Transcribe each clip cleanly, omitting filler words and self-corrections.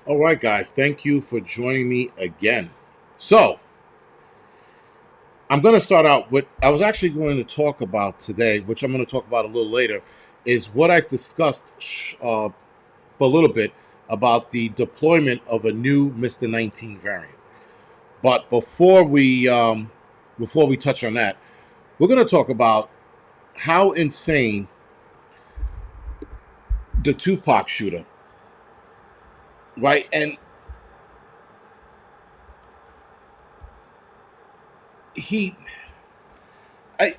All right, guys, thank you for joining me again. So, I'm going to start out with I was actually going to talk about today, which I'm going to talk about a little later, is what I discussed for a little bit about the deployment of a new Mr. 19 variant. But before we touch on that, we're going to talk about how insane the Tupac shooter, right? And he, I,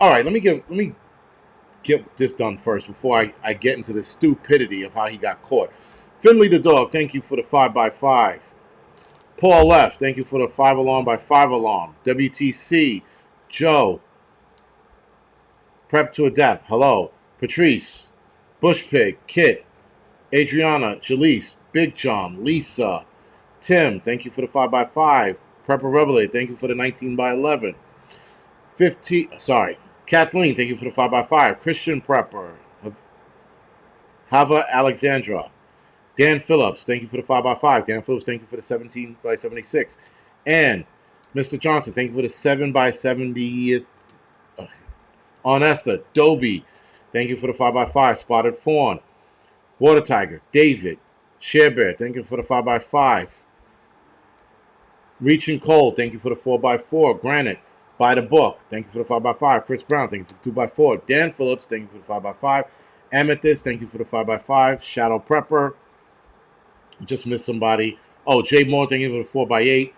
all right, let me get this done first before I get into the stupidity of how he got caught. Finley the dog, thank you for the 5 by 5. Paul F, thank you for the 5 alarm by 5 alarm. WTC, Joe, Prep to Adapt, hello. Patrice, Bush Pig, Kit, Adriana, Jaleese, Big John, Lisa, Tim, thank you for the 5 by 5. Prepper Revelate, thank you for the 19 by 11. 15, sorry. Kathleen, thank you for the 5 by 5. Christian Prepper, Hava Alexandra. Dan Phillips, thank you for the 5 by 5. Dan Phillips, thank you for the 17 by 76. And Mr. Johnson, thank you for the 7 by 70. Honesta, Dobie, thank you for the 5 by 5. Spotted Fawn, Water Tiger, David, Share Bear, thank you for the 5 by 5. Reaching Cold, thank you for the 4 by 4. Granite, Buy the Book, thank you for the 5 by 5. Chris Brown, thank you for the 2 by 4. Dan Phillips, thank you for the 5 by 5. Amethyst, thank you for the 5 by 5. Shadow Prepper, just missed somebody. Oh, Jay Moore, thank you for the 4 by 8.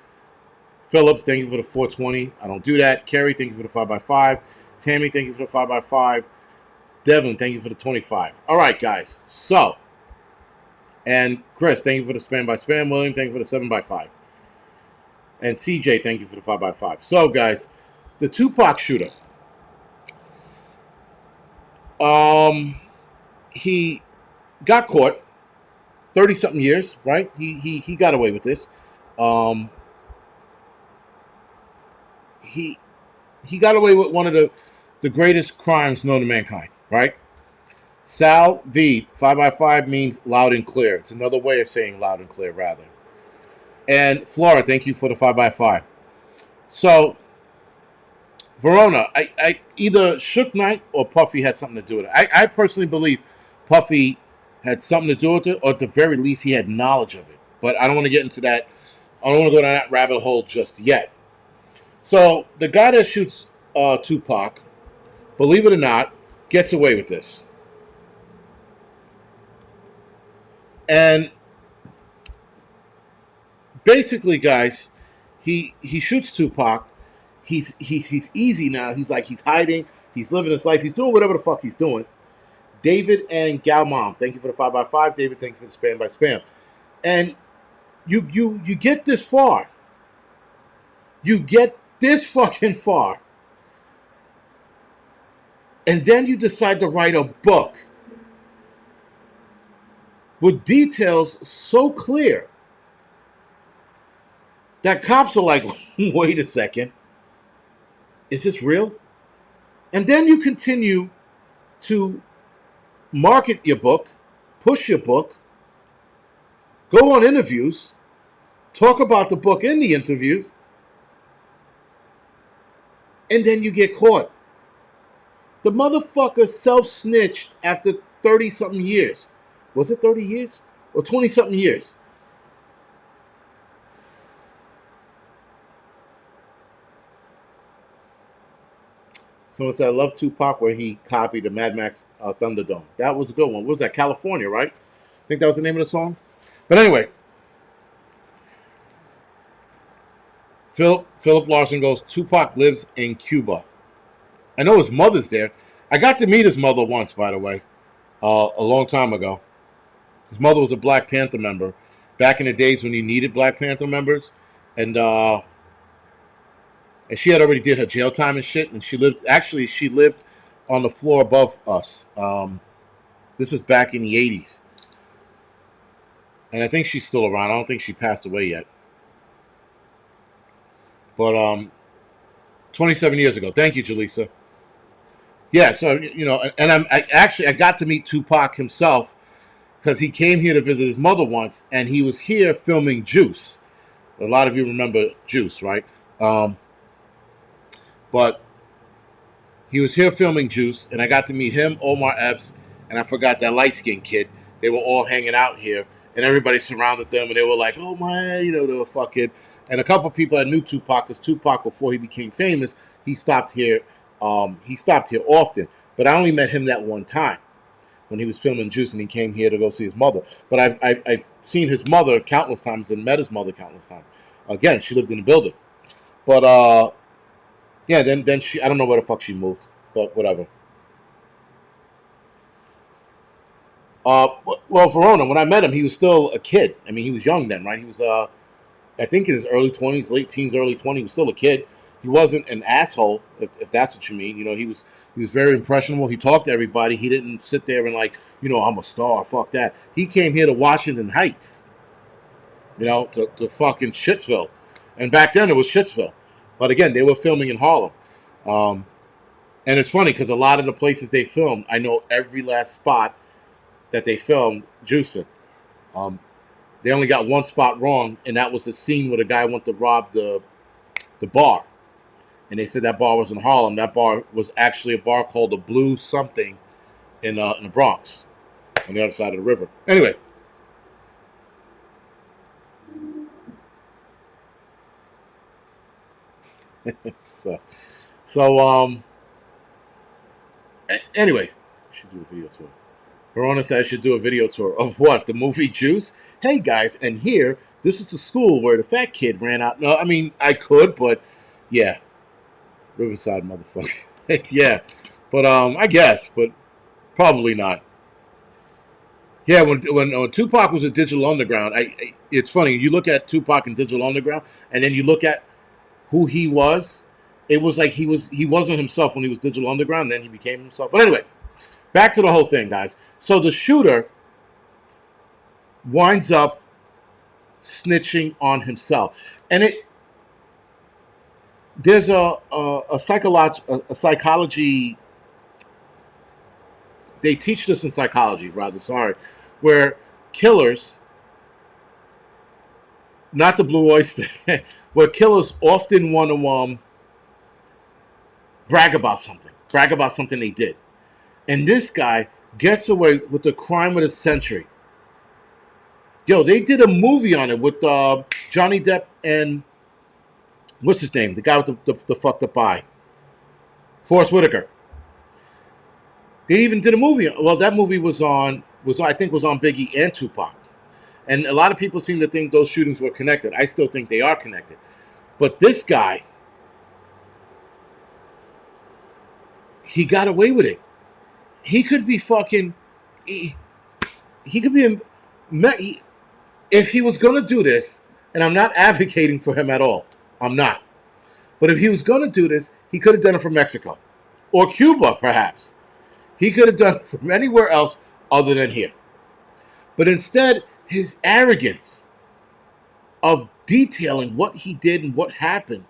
Phillips, thank you for the 420. I don't do that. Kerry, thank you for the 5 by 5. Tammy, thank you for the 5 by 5. Devlin, thank you for the 25. All right, guys. So, and Chris, thank you for the Spam by Spam. William, thank you for the 7 by 5. And CJ, thank you for the 5 by 5. So, guys, the Tupac shooter. He got caught. 30-something years, right? He got away with this. Um, he he got away with one of the greatest crimes known to mankind, right? Sal V 5 by 5 means loud and clear. It's another way of saying loud and clear, rather. And Flora, thank you for the 5 by 5. So Verona, I either Suge Knight or Puffy had something to do with it. I personally believe Puffy had something to do with it, or at the very least, he had knowledge of it. But I don't want to get into that. I don't want to go down that rabbit hole just yet. So the guy that shoots Tupac, believe it or not, gets away with this. And basically, guys, he shoots Tupac. He's easy now. He's hiding. He's living his life. He's doing whatever the fuck he's doing. David and Gal Mom, thank you for the 5 by 5. David, thank you for the Spam by Spam. And you get this far. You get this fucking far. And then you decide to write a book with details so clear that cops are like, wait a second, is this real? And then you continue to market your book, push your book, go on interviews, talk about the book in the interviews, and then you get caught. The motherfucker self-snitched after 30-something years. Was it 30 years? Or 20-something years? Someone said, I love Tupac where he copied the Mad Max Thunderdome. That was a good one. What was that? California, right? I think that was the name of the song. But anyway, Philip Larson goes, Tupac lives in Cuba. I know his mother's there. I got to meet his mother once, by the way, a long time ago. His mother was a Black Panther member back in the days when you needed Black Panther members. And she had already did her jail time and shit. And she lived on the floor above us. This is back in the 80s. And I think she's still around. I don't think she passed away yet. But 27 years ago. Thank you, Jaleesa. Yeah, so, and I got to meet Tupac himself because he came here to visit his mother once, and he was here filming Juice. A lot of you remember Juice, right? But he was here filming Juice, and I got to meet him, Omar Epps, and I forgot that light-skinned kid. They were all hanging out here, and everybody surrounded them, and they were like, oh, my, they were fucking... And a couple people that knew Tupac, because Tupac, before he became famous, he stopped here often. But I only met him that one time when he was filming Juice, and he came here to go see his mother. But I've seen his mother countless times and met his mother countless times. Again, she lived in the building. But, yeah, then she... I don't know where the fuck she moved, but whatever. Well, Verona, when I met him, he was still a kid. I mean, he was young then, right? He was, I think in his early 20s, late teens, early 20s. He was still a kid. He wasn't an asshole, if that's what you mean. He was very impressionable. He talked to everybody. He didn't sit there and like, I'm a star. Fuck that. He came here to Washington Heights, to fucking Shittsville. And back then it was Shittsville. But again, they were filming in Harlem. And it's funny because a lot of the places they filmed, I know every last spot that they filmed juicing. They only got one spot wrong, and that was the scene where the guy went to rob the bar. And they said that bar was in Harlem. That bar was actually a bar called the Blue Something in the Bronx, on the other side of the river. Anyway. Anyways, I should do a video tour. Verona said I should do a video tour of what? The movie Juice? Hey, guys, and here, this is the school where the fat kid ran out. No, I mean, I could, but, yeah. Riverside, motherfucker. Yeah. But, I guess, but probably not. Yeah, when Tupac was at Digital Underground, it's funny. You look at Tupac and Digital Underground, and then you look at who he was. It was like he wasn't himself when he was Digital Underground, and then he became himself. But anyway, back to the whole thing, guys. So the shooter winds up snitching on himself, and there's a psychology. They teach this in psychology, where killers, not the Blue Oyster, where killers often want to brag about something they did. And this guy gets away with the crime of the century. Yo, they did a movie on it with Johnny Depp and what's his name? The guy with the fucked up eye. Forrest Whitaker. They even did a movie. Well, that movie was on Biggie and Tupac. And a lot of people seem to think those shootings were connected. I still think they are connected. But this guy, he got away with it. He could be fucking... He could be... If he was going to do this, and I'm not advocating for him at all. I'm not. But if he was going to do this, he could have done it from Mexico. Or Cuba, perhaps. He could have done it from anywhere else other than here. But instead, his arrogance of detailing what he did and what happened,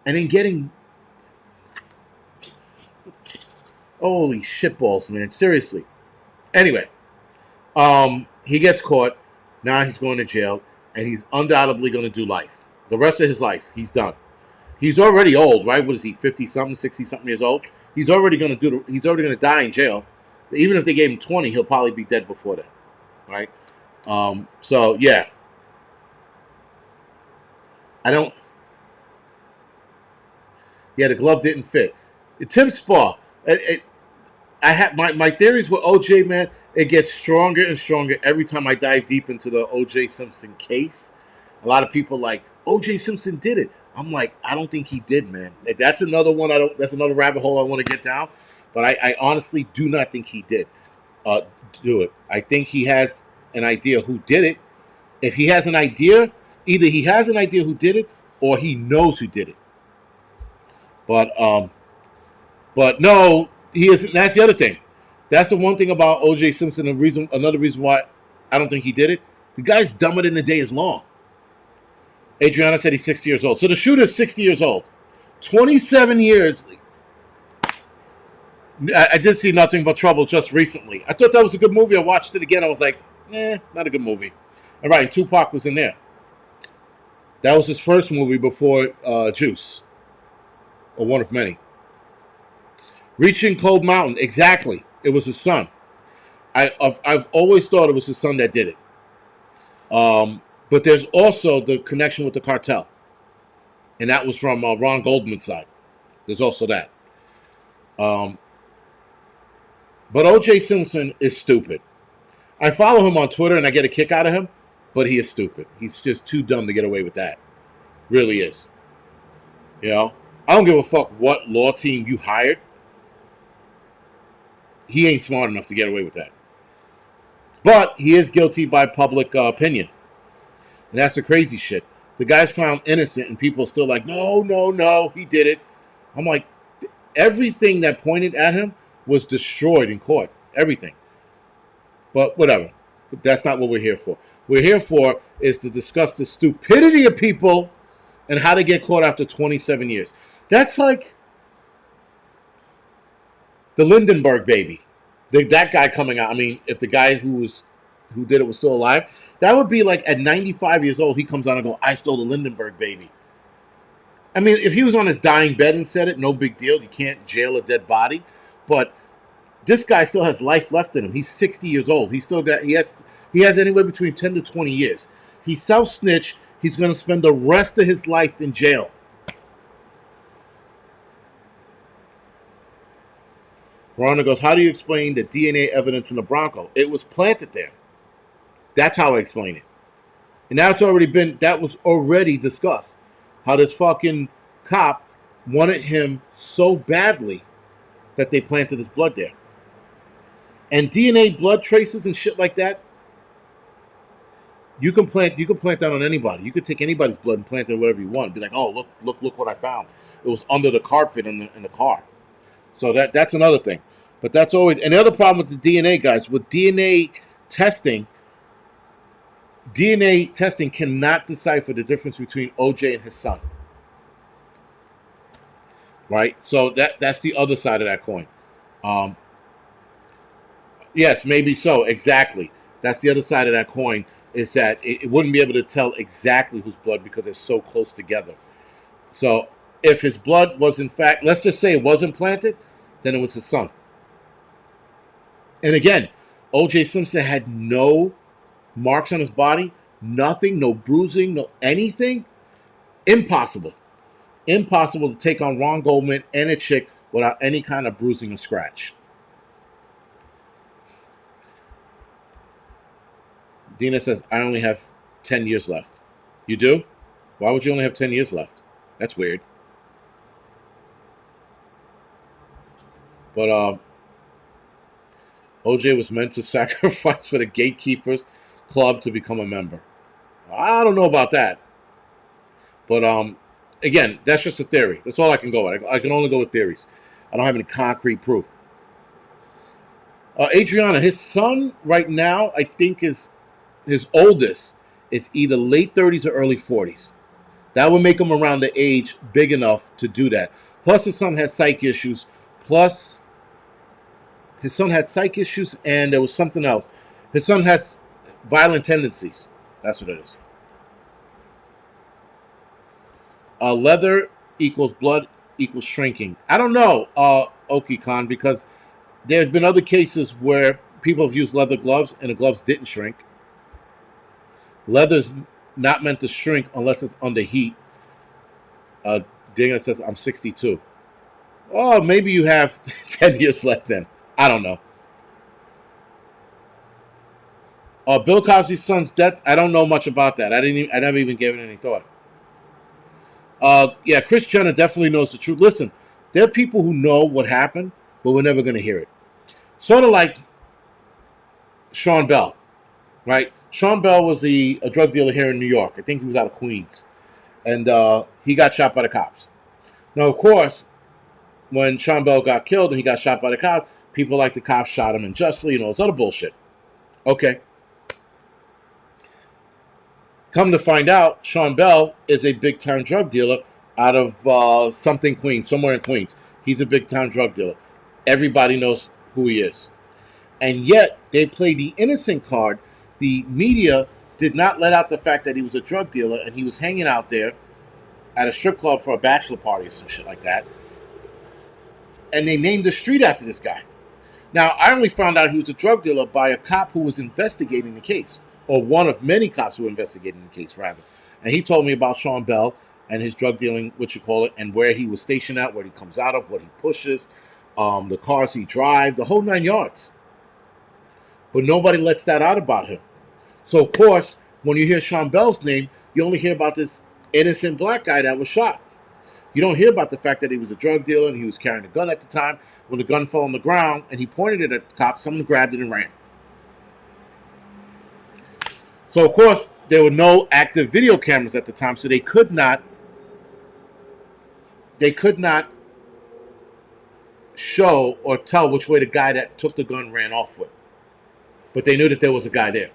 and then getting... Holy shitballs, man. Seriously. Anyway, he gets caught. Now he's going to jail, and he's undoubtedly going to do life. The rest of his life, he's done. He's already old, right? What is he, 50-something, 60-something years old? He's already going to die in jail. Even if they gave him 20, he'll probably be dead before then, right? So, yeah. Yeah, the glove didn't fit. Tim Spa. I have my theories with OJ, man. It gets stronger and stronger every time I dive deep into the OJ Simpson case. A lot of people like OJ Simpson did it. I'm like, I don't think he did, man. That's another one. That's another rabbit hole I want to get down. But I honestly do not think he did do it. I think he has an idea who did it. If he has an idea, either he has an idea who did it or he knows who did it. But no, he isn't. That's the other thing. That's the one thing about O.J. Simpson. Another reason why I don't think he did it. The guy's dumber than the day is long. Adriana said he's 60 years old. So the shooter's 60 years old. 27 years. I did see Nothing But Trouble just recently. I thought that was a good movie. I watched it again. I was like, not a good movie. All right, and Tupac was in there. That was his first movie before Juice, or one of many. Reaching Cold Mountain, exactly. It was his son. I've always thought it was his son that did it. But there's also the connection with the cartel, and that was from Ron Goldman's side. There's also that. But O.J. Simpson is stupid. I follow him on Twitter and I get a kick out of him, but he is stupid. He's just too dumb to get away with that. Really is. You know? I don't give a fuck what law team you hired. He ain't smart enough to get away with that. But he is guilty by public opinion. And that's the crazy shit. The guy's found innocent and people are still like, no, he did it. I'm like, everything that pointed at him was destroyed in court. Everything. But whatever. But that's not what we're here for. We're here for is to discuss the stupidity of people and how to get caught after 27 years. That's like the Lindenberg baby. That guy coming out. I mean, if the guy who did it was still alive, that would be like at 95 years old, he comes out and goes, I stole the Lindenberg baby. I mean, if he was on his dying bed and said it, no big deal. You can't jail a dead body. But this guy still has life left in him. He's 60 years old. He has anywhere between 10 to 20 years. He self-snitched. He's going to spend the rest of his life in jail. Verona goes, how do you explain the DNA evidence in the Bronco? It was planted there. That's how I explain it. And that was already discussed. How this fucking cop wanted him so badly that they planted his blood there. And DNA blood traces and shit like that, you can plant that on anybody. You could take anybody's blood and plant it whatever you want. Be like, oh, look what I found. It was under the carpet in the car. So that's another thing. But that's always, and the other problem with the DNA, guys, with DNA testing cannot decipher the difference between OJ and his son. Right? So that's the other side of that coin. Yes, maybe so. Exactly. That's the other side of that coin, is that it wouldn't be able to tell exactly whose blood because they're so close together. So if his blood was in fact, let's just say it wasn't planted, then it was his son. And again, O.J. Simpson had no marks on his body, nothing, no bruising, no anything. Impossible to take on Ron Goldman and a chick without any kind of bruising or scratch. Dina says, I only have 10 years left. You do? Why would you only have 10 years left? That's weird. But OJ was meant to sacrifice for the Gatekeepers Club to become a member. I don't know about that. But again, that's just a theory. That's all I can go with. I can only go with theories. I don't have any concrete proof. Adriana, his son right now, I think his oldest is either late 30s or early 40s. That would make him around the age big enough to do that. Plus, his son has psych issues. Plus, his son had psych issues, and there was something else. His son has violent tendencies. That's what it is. Leather equals blood equals shrinking. I don't know, Oki Khan, because there's been other cases where people have used leather gloves, and the gloves didn't shrink. Leather's not meant to shrink unless it's under heat. Dana says, I'm 62. Oh, maybe you have 10 years left then. I don't know. Bill Cosby's son's death, I don't know much about that. I never even gave it any thought. Yeah, Kris Jenner definitely knows the truth. Listen, there are people who know what happened, but we're never going to hear it. Sort of like Sean Bell, right? Sean Bell was a drug dealer here in New York. I think he was out of Queens. And he got shot by the cops. Now, of course, when Sean Bell got killed and he got shot by the cops, people like the cops shot him unjustly and all this other bullshit. Okay. Come to find out, Sean Bell is a big-time drug dealer out of somewhere in Queens. He's a big-time drug dealer. Everybody knows who he is. And yet, they played the innocent card. The media did not let out the fact that he was a drug dealer and he was hanging out there at a strip club for a bachelor party or some shit like that. And they named the street after this guy. Now, I only found out he was a drug dealer by a cop who was investigating the case, or one of many cops who were investigating the case, rather. And he told me about Sean Bell and his drug dealing, what you call it, and where he was stationed at, where he comes out of, what he pushes, the cars he drives, the whole 9 yards. But nobody lets that out about him. So, of course, when you hear Sean Bell's name, you only hear about this innocent black guy that was shot. You don't hear about the fact that he was a drug dealer and he was carrying a gun at the time. When the gun fell on the ground and he pointed it at the cops, someone grabbed it and ran. So, of course, there were no active video cameras at the time, so they could not show or tell which way the guy that took the gun ran off with. But they knew that there was a guy there.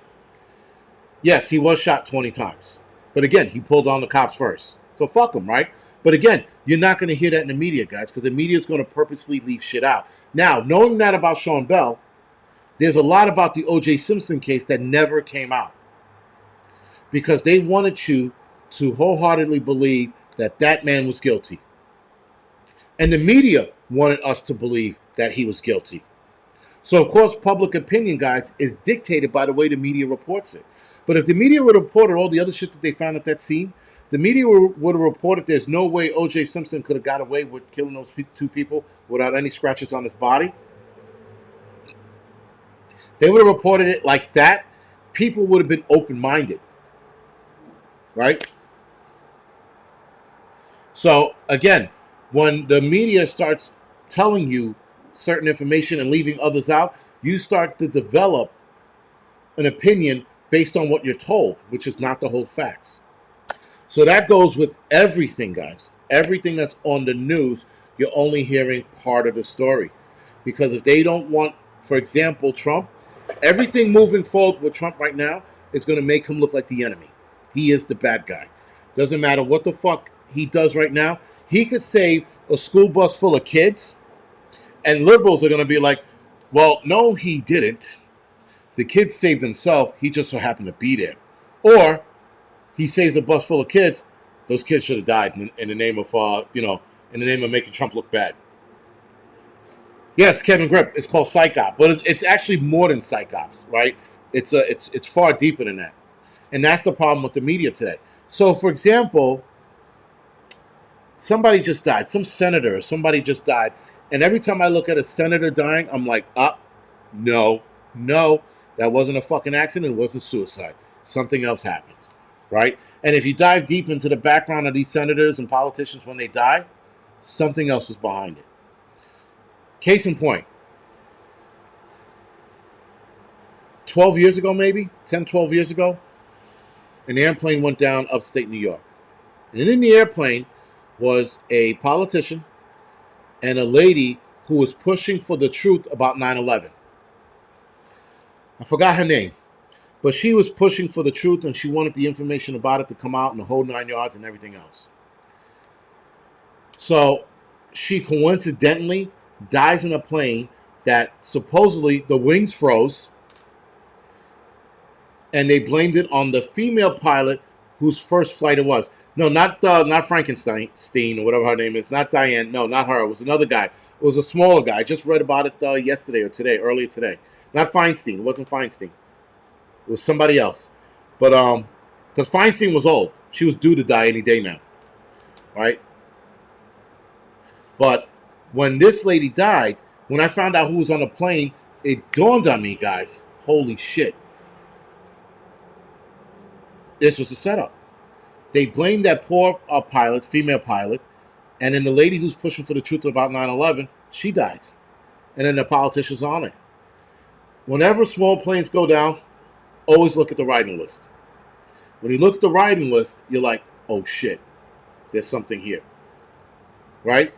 Yes, he was shot 20 times. But again, he pulled on the cops first. So fuck him, right? But again, you're not going to hear that in the media, guys, because the media is going to purposely leave shit out. Now, knowing that about Sean Bell, there's a lot about the O.J. Simpson case that never came out. Because they wanted you to wholeheartedly believe that that man was guilty. And the media wanted us to believe that he was guilty. So, of course, public opinion, guys, is dictated by the way the media reports it. But if the media would have reported all the other shit that they found at that scene, the media would have reported there's no way O.J. Simpson could have got away with killing those two people without any scratches on his body. They would have reported it like that. People would have been open-minded. Right? So, again, when the media starts telling you certain information and leaving others out, you start to develop an opinion based on what you're told, which is not the whole facts. So that goes with everything, guys. Everything that's on the news, you're only hearing part of the story. Because if they don't want, for example, Trump, everything moving forward with Trump right now is going to make him look like the enemy. He is the bad guy. Doesn't matter what the fuck he does right now. He could save a school bus full of kids, and liberals are going to be like, well, no, he didn't. The kids saved himself. He just so happened to be there. Or he saves a bus full of kids. Those kids should have died in the name of, in the name of making Trump look bad. Yes, Kevin Grip. It's called psyop, but it's actually more than psyops, right? It's far deeper than that, and that's the problem with the media today. So, for example, somebody just died, some senator or somebody just died, and every time I look at a senator dying, I'm like, no, that wasn't a fucking accident. It wasn't suicide. Something else happened, right? And if you dive deep into the background of these senators and politicians when they die, something else was behind it. Case in point, 12 years ago, maybe 10, 12 years ago, an airplane went down upstate New York. And in the airplane was a politician and a lady who was pushing for the truth about 9/11. I forgot her name, but she was pushing for the truth and she wanted the information about it to come out in the whole 9 yards and everything else. So she coincidentally dies in a plane that supposedly the wings froze, and they blamed it on the female pilot whose first flight it was. No, not Frankenstein or whatever her name is. Not Diane. No, not her. It was another guy. It was a smaller guy. I just read about it yesterday or today, earlier today. Not Feinstein. It wasn't Feinstein. It was somebody else. But because Feinstein was old, she was due to die any day now, right? But when this lady died, when I found out who was on the plane, it dawned on me, guys. Holy shit. This was a setup. They blamed that poor pilot, female pilot, and then the lady who's pushing for the truth about 9/11, she dies. And then the politicians on it. Whenever small planes go down, always look at the writing list. When you look at the writing list, you're like, oh shit, there's something here. Right?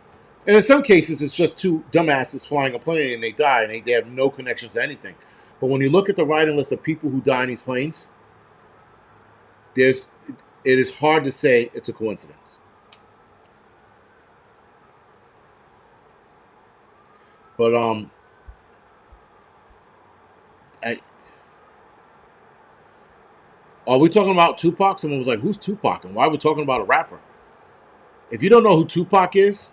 And in some cases, it's just two dumbasses flying a plane and they die and they have no connections to anything. But when you look at the writing list of people who die in these planes, it is hard to say it's a coincidence. But I, are we talking about Tupac? Someone was like, "Who's Tupac?" And why are we talking about a rapper? If you don't know who Tupac is,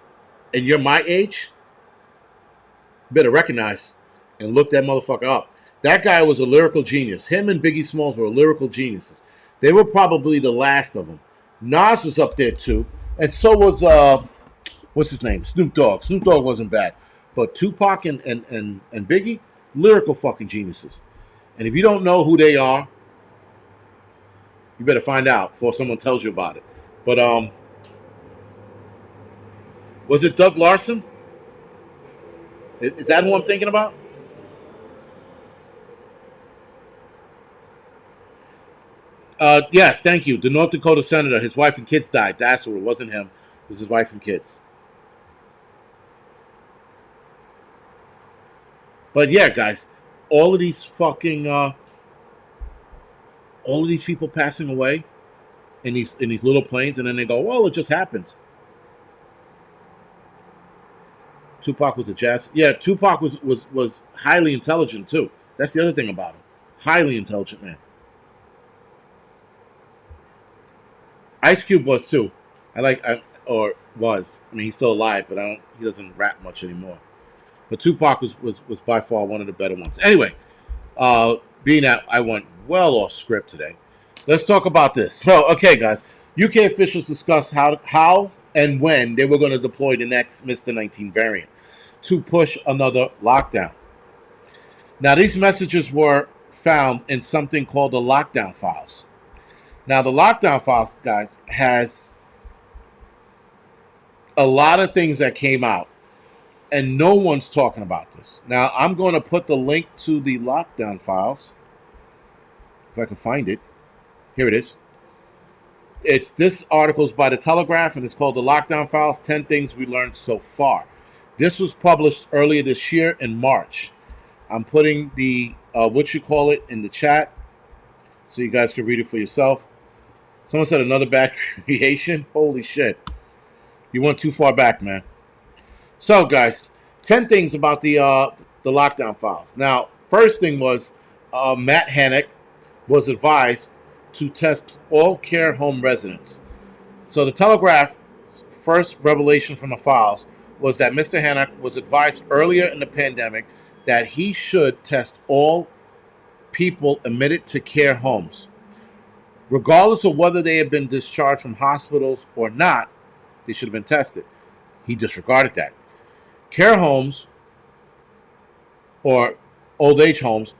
and you're my age, you better recognize and look that motherfucker up. That guy was a lyrical genius. Him and Biggie Smalls were lyrical geniuses. They were probably the last of them. Nas was up there too, and so was what's his name? Snoop Dogg. Snoop Dogg wasn't bad, but Tupac and Biggie, lyrical fucking geniuses. And if you don't know who they are, you better find out before someone tells you about it. But was it Doug Larson? Is that who I'm thinking about? Yes, thank you. The North Dakota senator, his wife and kids died. That's what it wasn't him. It was his wife and kids. But yeah, guys, all of these fucking all of these people passing away in these little planes, and then they go, "Well, it just happens." Tupac was a jazz. Yeah, Tupac was highly intelligent too. That's the other thing about him. Highly intelligent man. Ice Cube was too. Or was. I mean, he's still alive, but I don't. He doesn't rap much anymore. But Tupac was by far one of the better ones. Anyway, being that I went well off script today, let's talk about this. So, okay, guys, UK officials discussed how and when they were going to deploy the next Mr. 19 variant to push another lockdown. Now, these messages were found in something called the lockdown files. Now, the lockdown files, guys, has a lot of things that came out, and no one's talking about this. Now, I'm going to put the link to the lockdown files, if I can find it. Here it is. It's this article's by the Telegraph, and it's called the Lockdown Files: 10 Things We Learned So Far. This was published earlier this year in March. I'm putting the in the chat so you guys can read it for yourself. Someone said another bad creation. Holy shit. You went too far back, man. So, guys, 10 things about the lockdown files. Now, first thing was Matt Hannock was advised to test all care home residents. So the Telegraph's first revelation from the files was that Mr. Hannock was advised earlier in the pandemic that he should test all people admitted to care homes. Regardless of whether they had been discharged from hospitals or not, they should have been tested. He disregarded that. Care homes or old age homes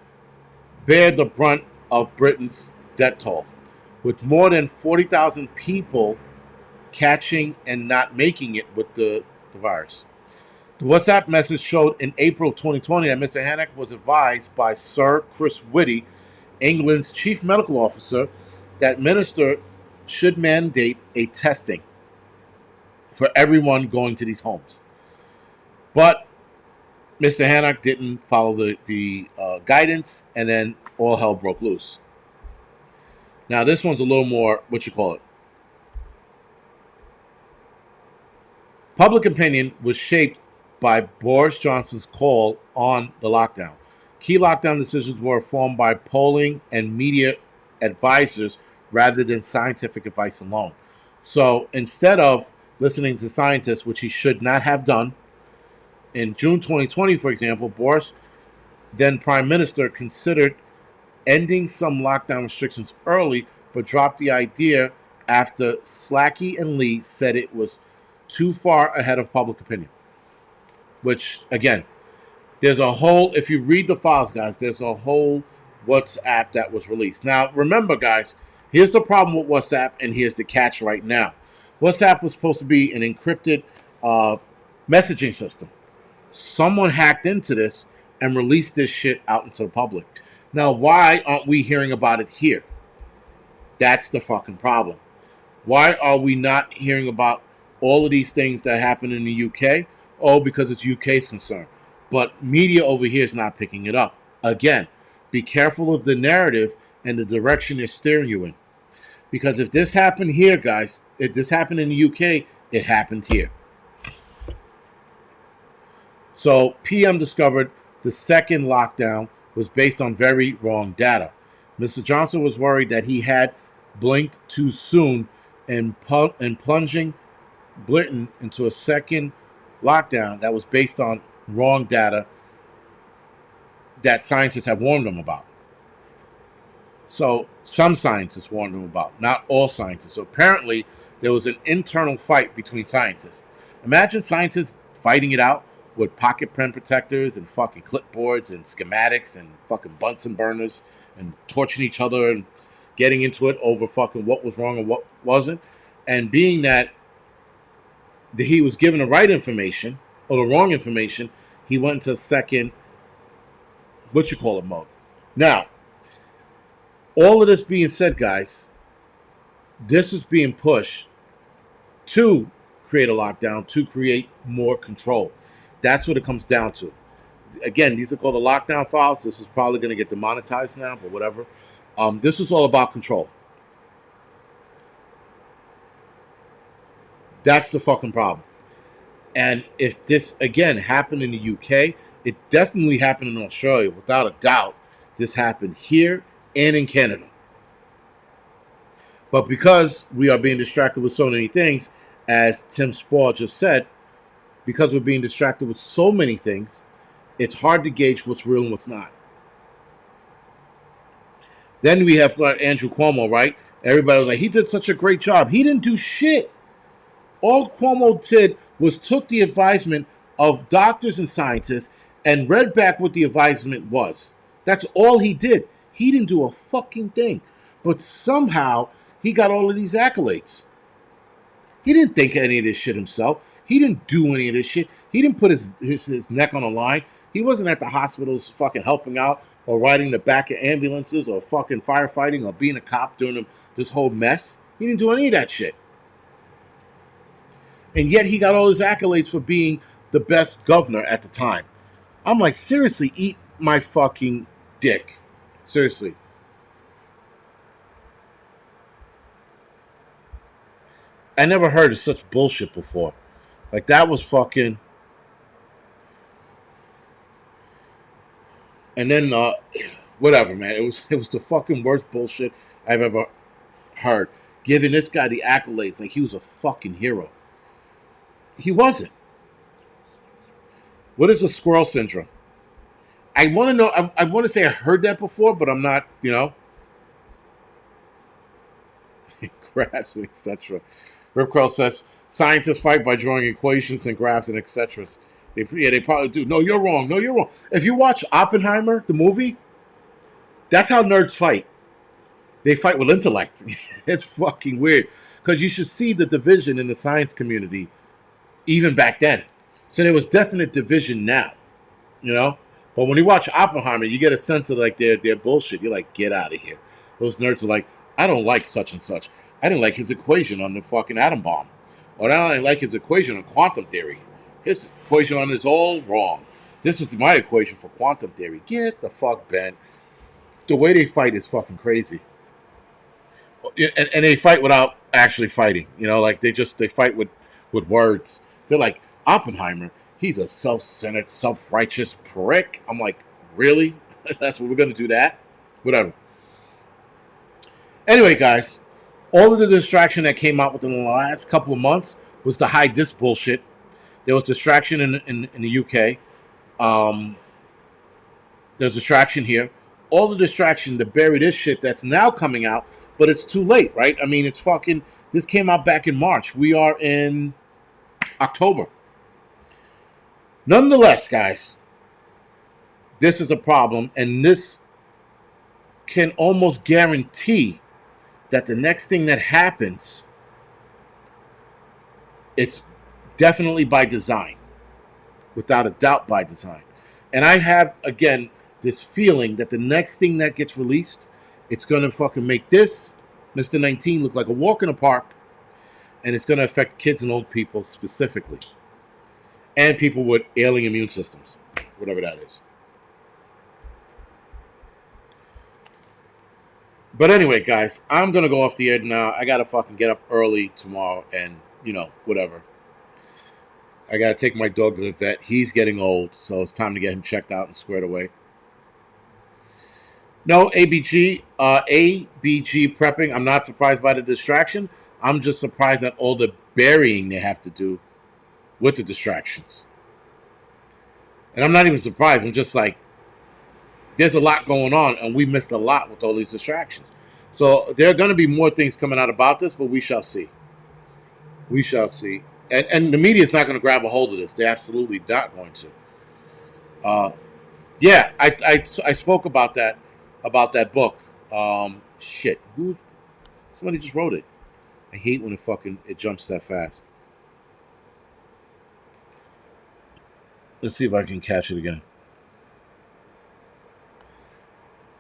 bear the brunt of Britain's death toll, with more than 40,000 people catching and not making it with the virus. The WhatsApp message showed in April 2020 that Mr. Hannock was advised by Sir Chris Whitty, England's chief medical officer, that minister should mandate a testing for everyone going to these homes. But Mr. Hannock didn't follow the guidance, and then all hell broke loose. Now, this one's a little more, Public opinion was shaped by Boris Johnson's call on the lockdown. Key lockdown decisions were formed by polling and media advisors rather than scientific advice alone. So instead of listening to scientists, which he should not have done, in June 2020, for example, Boris, then Prime Minister, considered ending some lockdown restrictions early, but dropped the idea after Slacky and Lee said it was too far ahead of public opinion. Which, again, there's a whole, if you read the files, guys, there's a whole WhatsApp that was released. Now, remember, guys, here's the problem with WhatsApp, and here's the catch right now. WhatsApp was supposed to be an encrypted messaging system. Someone hacked into this and released this shit out into the public. Now, why aren't we hearing about it here? That's the fucking problem. Why are we not hearing about all of these things that happen in the UK? Oh, because it's UK's concern. But media over here is not picking it up. Again, be careful of the narrative and the direction they're steering you in. Because if this happened here, guys, if this happened in the UK, it happened here. So PM discovered the second lockdown was based on very wrong data. Mr. Johnson was worried that he had blinked too soon and plunging Britain into a second lockdown that was based on wrong data that scientists have warned them about. So some scientists warned them about, not all scientists. So apparently there was an internal fight between scientists. Imagine scientists fighting it out with pocket pen protectors and fucking clipboards and schematics and fucking Bunsen burners and torching each other and getting into it over fucking what was wrong and what wasn't. And being that he was given the right information or the wrong information, he went into a second, mode. Now, all of this being said, guys, this is being pushed to create a lockdown, to create more control. That's what it comes down to. Again, these are called the lockdown files. This is probably going to get demonetized now, but whatever. This is all about control. That's the fucking problem. And if this, again, happened in the UK, it definitely happened in Australia. Without a doubt, this happened here and in Canada. But because we are being distracted with so many things, as Tim Spall just said, because we're being distracted with so many things, it's hard to gauge what's real and what's not. Then we have Andrew Cuomo, right? Everybody was like, he did such a great job. He didn't do shit. All Cuomo did was took the advisement of doctors and scientists and read back what the advisement was. That's all he did. He didn't do a fucking thing. But somehow he got all of these accolades. He didn't think any of this shit himself. He didn't do any of this shit. He didn't put his neck on the line. He wasn't at the hospitals fucking helping out or riding the back of ambulances or fucking firefighting or being a cop during this whole mess. He didn't do any of that shit. And yet he got all his accolades for being the best governor at the time. I'm like, seriously, eat my fucking dick. Seriously. I never heard of such bullshit before. Like, that was fucking... And then, whatever, man. It was the fucking worst bullshit I've ever heard. Giving this guy the accolades like he was a fucking hero. He wasn't. What is the squirrel syndrome? I want to know. I want to say I heard that before, but I'm not, Graphs and etc. Rip Curl says, scientists fight by drawing equations and graphs and etc. They probably do. No, you're wrong. No, you're wrong. If you watch Oppenheimer, the movie, that's how nerds fight. They fight with intellect. It's fucking weird. Because you should see the division in the science community even back then. So there was definite division now, But when you watch Oppenheimer, you get a sense of like their bullshit. You're like, get out of here. Those nerds are like, I don't like such and such. I didn't like his equation on the fucking atom bomb. Or I don't like his equation on quantum theory. His equation on is all wrong. This is my equation for quantum theory. Get the fuck bent. The way they fight is fucking crazy. And they fight without actually fighting. Like they fight with words. They're like, Oppenheimer, he's a self-centered, self-righteous prick. I'm like, really? That's what we're going to do that? Whatever. Anyway, guys, all of the distraction that came out within the last couple of months was to hide this bullshit. There was distraction in the UK. There's distraction here. All the distraction to bury this shit that's now coming out, but it's too late, right? I mean, this came out back in March. We are in October. Nonetheless, guys, this is a problem, and this can almost guarantee that the next thing that happens, it's definitely by design. Without a doubt by design. And I have, again, this feeling that the next thing that gets released, it's going to fucking make this, Mr. 19, look like a walk in the park. And it's going to affect kids and old people specifically. And people with ailing immune systems. Whatever that is. But anyway, guys, I'm going to go off the air now. I got to fucking get up early tomorrow and, whatever. I got to take my dog to the vet. He's getting old, so it's time to get him checked out and squared away. No, ABG prepping. I'm not surprised by the distraction. I'm just surprised at all the burying they have to do with the distractions. And I'm not even surprised. I'm just like, there's a lot going on, and we missed a lot with all these distractions. So there are going to be more things coming out about this, but we shall see. We shall see. And the media is not going to grab a hold of this. They're absolutely not going to. Yeah, I spoke about that book. Shit, who? Somebody just wrote it. I hate when it jumps that fast. Let's see if I can catch it again.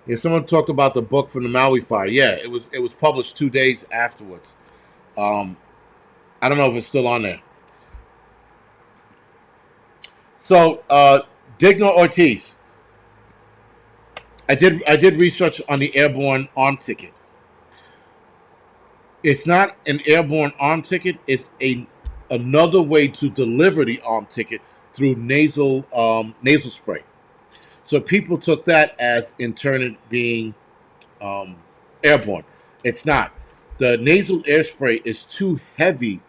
Yeah, someone talked about the book from the Maui fire. Yeah, it was published 2 days afterwards. I don't know if it's still on there. So, Digno Ortiz. I did research on the airborne arm ticket. It's not an airborne arm ticket. It's another way to deliver the arm ticket through nasal spray. So people took that as in turn it being airborne. It's not. The nasal air spray is too heavy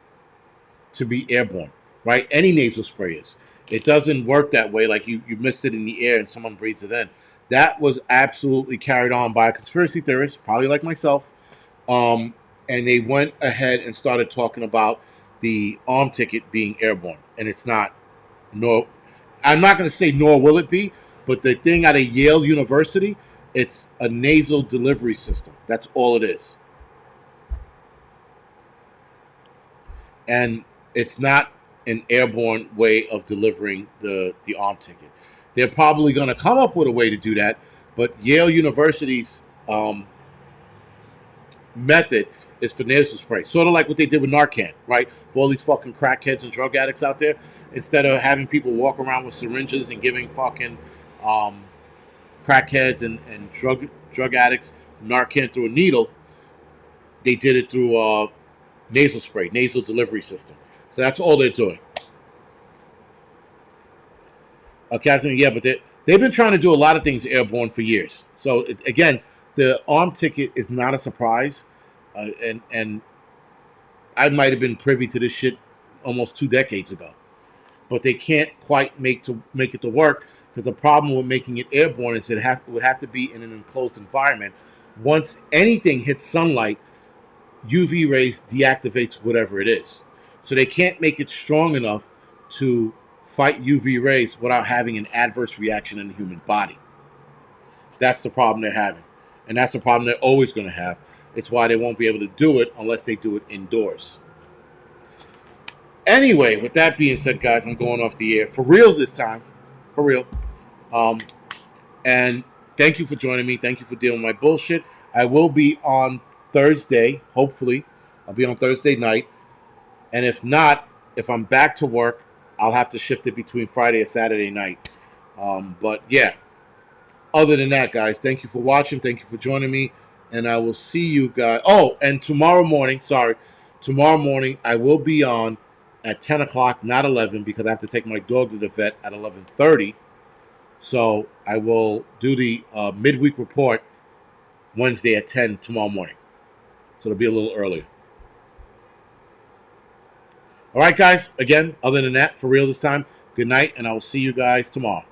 to be airborne, right? Any nasal spray is. It doesn't work that way. Like you miss it in the air and someone breathes it in. That was absolutely carried on by a conspiracy theorist, probably like myself. And they went ahead and started talking about the arm ticket being airborne, and it's not. Nor, I'm not going to say nor will it be, but the thing out of Yale University, it's a nasal delivery system. That's all it is. And it's not an airborne way of delivering the arm ticket. They're probably going to come up with a way to do that, but Yale University's method is for nasal spray. Sort of like what they did with Narcan, right? For all these fucking crackheads and drug addicts out there. Instead of having people walk around with syringes and giving fucking crackheads and drug addicts Narcan through a needle, they did it through nasal spray, nasal delivery system. So that's all they're doing. Okay, yeah, but they've been trying to do a lot of things airborne for years. So again, the arm ticket is not a surprise, and I might have been privy to this shit almost 2 decades ago, but they can't quite make it to work because the problem with making it airborne is it would have to be in an enclosed environment. Once anything hits sunlight, UV rays deactivates whatever it is. So they can't make it strong enough to fight UV rays without having an adverse reaction in the human body. That's the problem they're having. And that's the problem they're always going to have. It's why they won't be able to do it unless they do it indoors. Anyway, with that being said, guys, I'm going off the air. For reals this time. For real. And thank you for joining me. Thank you for dealing with my bullshit. I will be on Thursday, hopefully. I'll be on Thursday night. And if not, if I'm back to work, I'll have to shift it between Friday and Saturday night. But yeah, other than that, guys, thank you for watching. Thank you for joining me. And I will see you guys. Oh, and tomorrow morning, I will be on at 10 o'clock, not 11, because I have to take my dog to the vet at 11:30. So I will do the midweek report Wednesday at 10 tomorrow morning. So it'll be a little earlier. All right, guys. Again, other than that, for real this time, good night, and I will see you guys tomorrow.